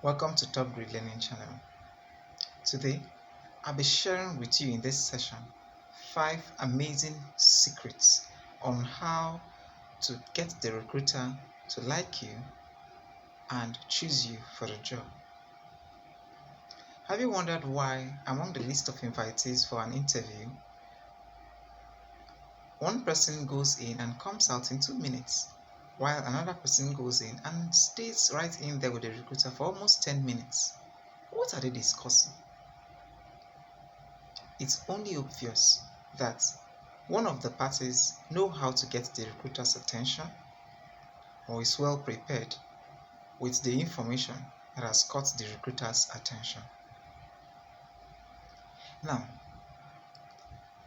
Welcome to Top Grade Learning Channel. Today, I'll be sharing with you in this session 5 amazing secrets on how to get the recruiter to like you and choose you for the job. Have you wondered why, among the list of invitees for an interview, one person goes in and comes out in 2 minutes, while another person goes in and stays right in there with the recruiter for almost 10 minutes? What are they discussing? It's only obvious that one of the parties know how to get the recruiter's attention or is well prepared with the information that has caught the recruiter's attention. Now,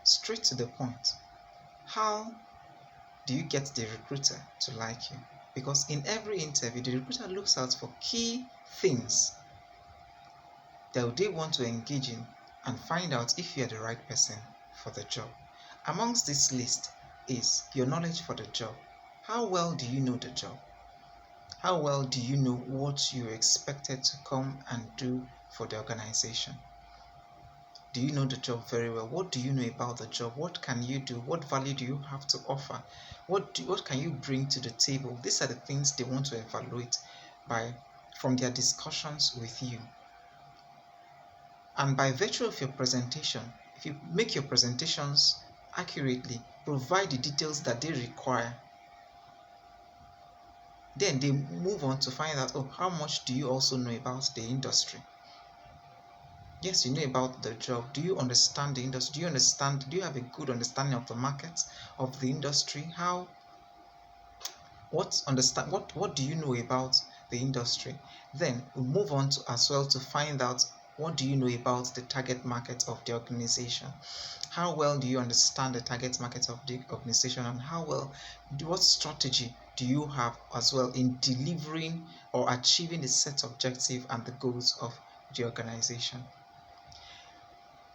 straight to the point, how do you get the recruiter to like you? Because in every interview, the recruiter looks out for key things that they want to engage in and find out if you are the right person for the job. Amongst this list is your knowledge for the job. How well do you know the job? How well do you know what you're expected to come and do for the organization? Do you know the job very well? What do you know about the job? What can you do? What value do you have to offer? What can you bring to the table? These are the things they want to evaluate from their discussions with you. And by virtue of your presentation, if you make your presentations accurately, provide the details that they require, then they move on to find out, oh, how much do you also know about the industry? Yes, you know about the job. Do you understand the industry? Do you have a good understanding of the market, of the industry? What do you know about the industry? Then we move on to as well to find out what do you know about the target market of the organization. How well do you understand the target market of the organization, and what strategy do you have as well in delivering or achieving the set objective and the goals of the organization?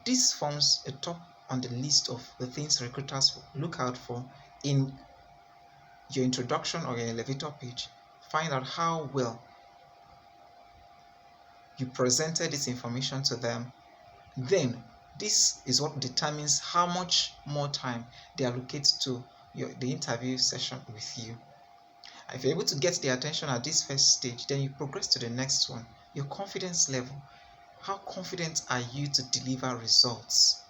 This forms a top on the list of the things recruiters look out for in your introduction or your elevator pitch. Find out how well you presented this information to them. Then this is what determines how much more time they allocate to the interview session with you. If you're able to get their attention at this first stage, then you progress to the next one. Your confidence level. How confident are you to deliver results?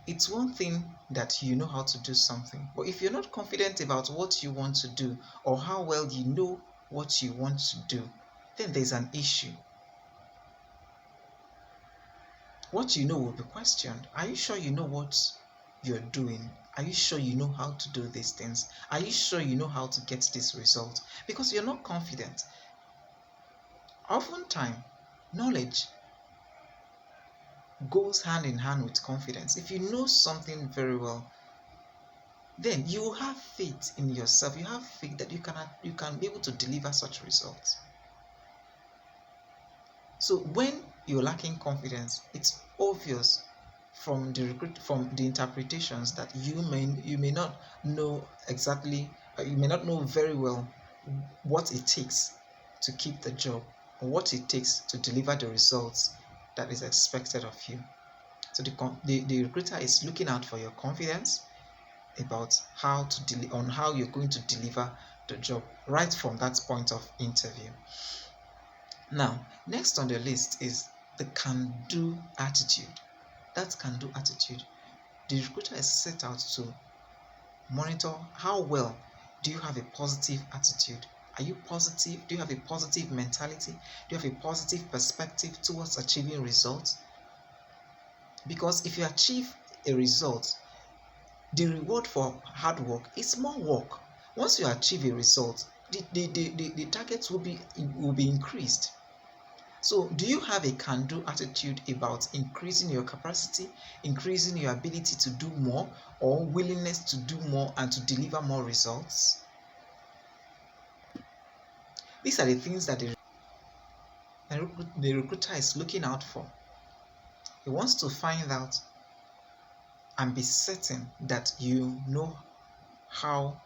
It's one thing that you know how to do something, but if you're not confident about what you want to do or how well you know what you want to do, then there's an issue. What you know will be questioned. Are you sure you know what you're doing? Are you sure you know how to do these things? Are you sure you know how to get this result? Because you're not confident. Oftentimes, knowledge goes hand in hand with confidence. If you know something very well, then you have faith in yourself. You have faith that you can be able to deliver such results. So when you're lacking confidence, it's obvious from the interpretations that you may not know exactly, you may not know very well what it takes to keep the job or what it takes to deliver the results that is expected of you. So the recruiter is looking out for your confidence about how you're going to deliver the job right from that point of interview. Now, next on the list is the can-do attitude. That can-do attitude. The recruiter is set out to monitor how well do you have a positive attitude. Are you positive? Do you have a positive mentality? Do you have a positive perspective towards achieving results? Because if you achieve a result, the reward for hard work is more work. Once you achieve a result, the targets will be increased. So do you have a can-do attitude about increasing your capacity, increasing your ability to do more, or willingness to do more and to deliver more results? These are the things that the recruiter is looking out for. He wants to find out and be certain that you know how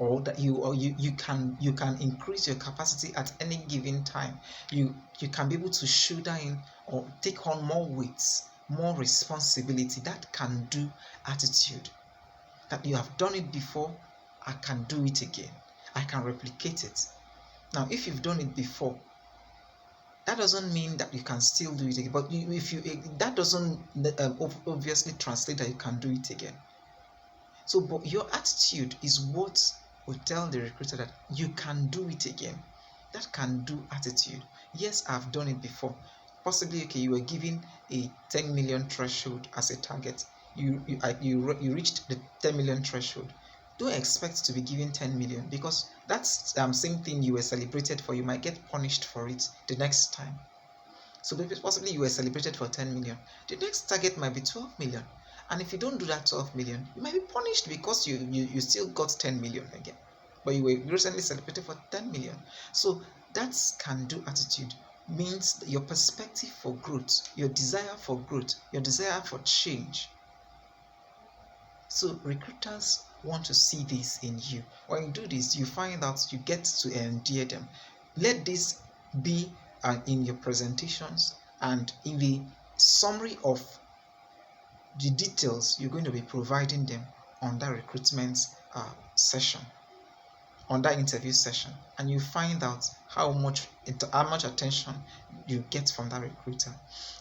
or that you can increase your capacity at any given time. You can be able to shoulder in or take on more weights, more responsibility. That can do attitude. That you have done it before, I can do it again. I can replicate it. Now, if you've done it before, that doesn't mean that you can still do it again. But if you that doesn't obviously translate that you can do it again. So, but your attitude is what will tell the recruiter that you can do it again. That can do attitude. Yes, I've done it before. Possibly, okay, you were given a 10 million threshold as a target. You reached the 10 million threshold. Don't expect to be given 10 million, because that's same thing you were celebrated for. You might get punished for it the next time. So possibly you were celebrated for 10 million. The next target might be 12 million. And if you don't do that 12 million, you might be punished because you still got 10 million again. But you were recently celebrated for 10 million. So that's can do attitude. Means your perspective for growth, your desire for growth, your desire for change. So recruiters want to see this in you. When you do this, you find out you get to endear them. Let this be in your presentations and in the summary of the details you're going to be providing them on that recruitment session, on that interview session, and you find out how much attention you get from that recruiter.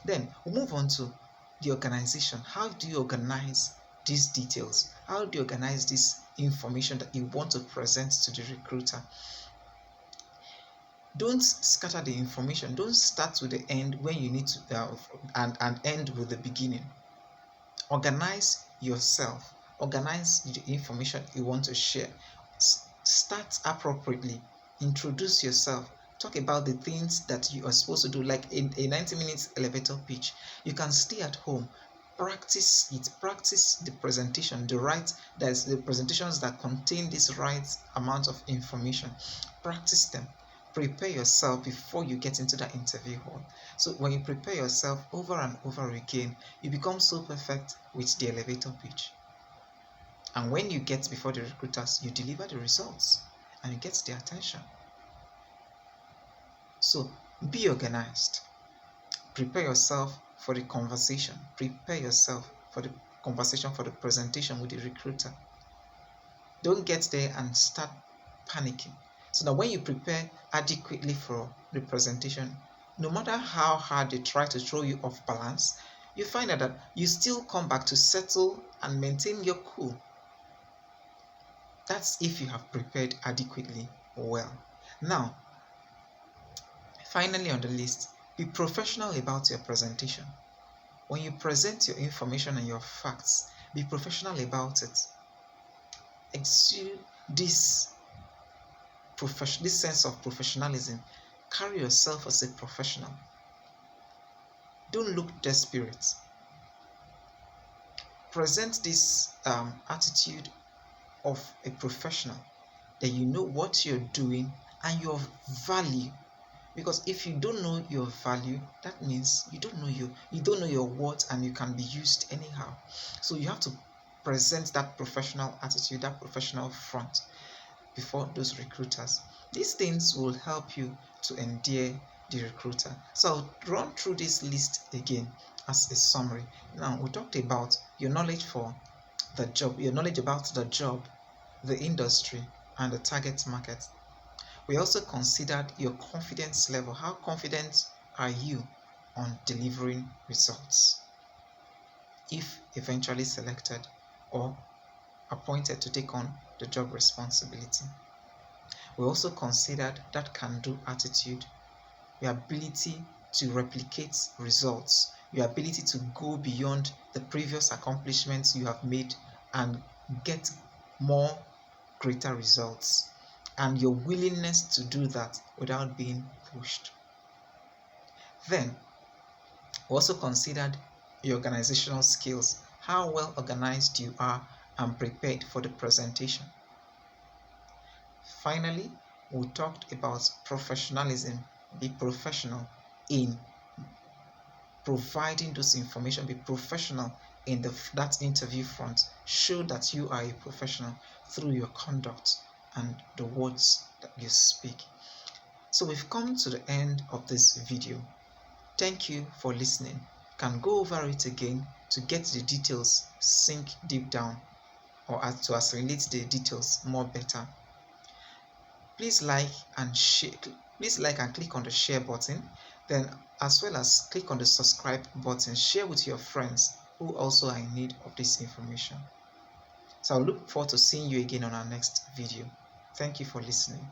Then we'll move on to the organization. How do you organize these details? How do you organize this information that you want to present to the recruiter? Don't scatter the information. Don't start with the end when you need to and end with the beginning. Organize yourself. Organize the information you want to share. Start appropriately. Introduce yourself. Talk about the things that you are supposed to do. Like in a 90 minutes elevator pitch, you can stay at home, practice it. Practice the presentation, there's the presentations that contain this right amount of information. Practice them. Prepare yourself before you get into that interview hall. So when you prepare yourself over and over again, you become so perfect with the elevator pitch. And when you get before the recruiters, you deliver the results and you get their attention. So be organized. Prepare yourself for the conversation. Prepare yourself for the conversation, for the presentation with the recruiter. Don't get there and start panicking. So that when you prepare adequately for the presentation, no matter how hard they try to throw you off balance, you find out that you still come back to settle and maintain your cool. That's if you have prepared adequately well. Now, finally on the list, be professional about your presentation. When you present your information and your facts, be professional about it. Exude this sense of professionalism. Carry yourself as a professional. Don't look desperate. Present this attitude of a professional, that you know what you're doing and your value. Because if you don't know your value, that means you don't know your worth, and you can be used anyhow. So you have to present that professional attitude, that professional front before those recruiters. These things will help you to endear the recruiter. So I'll run through this list again as a summary. Now, we talked about your knowledge for the job, your knowledge about the job, the industry, and the target market. We also considered your confidence level. How confident are you on delivering results if eventually selected or appointed to take on the job responsibility? We also considered that can-do attitude, your ability to replicate results, your ability to go beyond the previous accomplishments you have made and get more greater results, and your willingness to do that without being pushed. Then, we also considered your organizational skills, how well organized you are and prepared for the presentation. Finally, we talked about professionalism. Be professional in providing those information. Be professional in that interview front. Show that you are a professional through your conduct, and the words that you speak. So we've come to the end of this video. Thank you for listening. You can go over it again to get the details sink deep down, or to assimilate the details more better. Please like and share. Please like and click on the share button, then as well as click on the subscribe button. Share with your friends who also are in need of this information. So I'll look forward to seeing you again on our next video. Thank you for listening.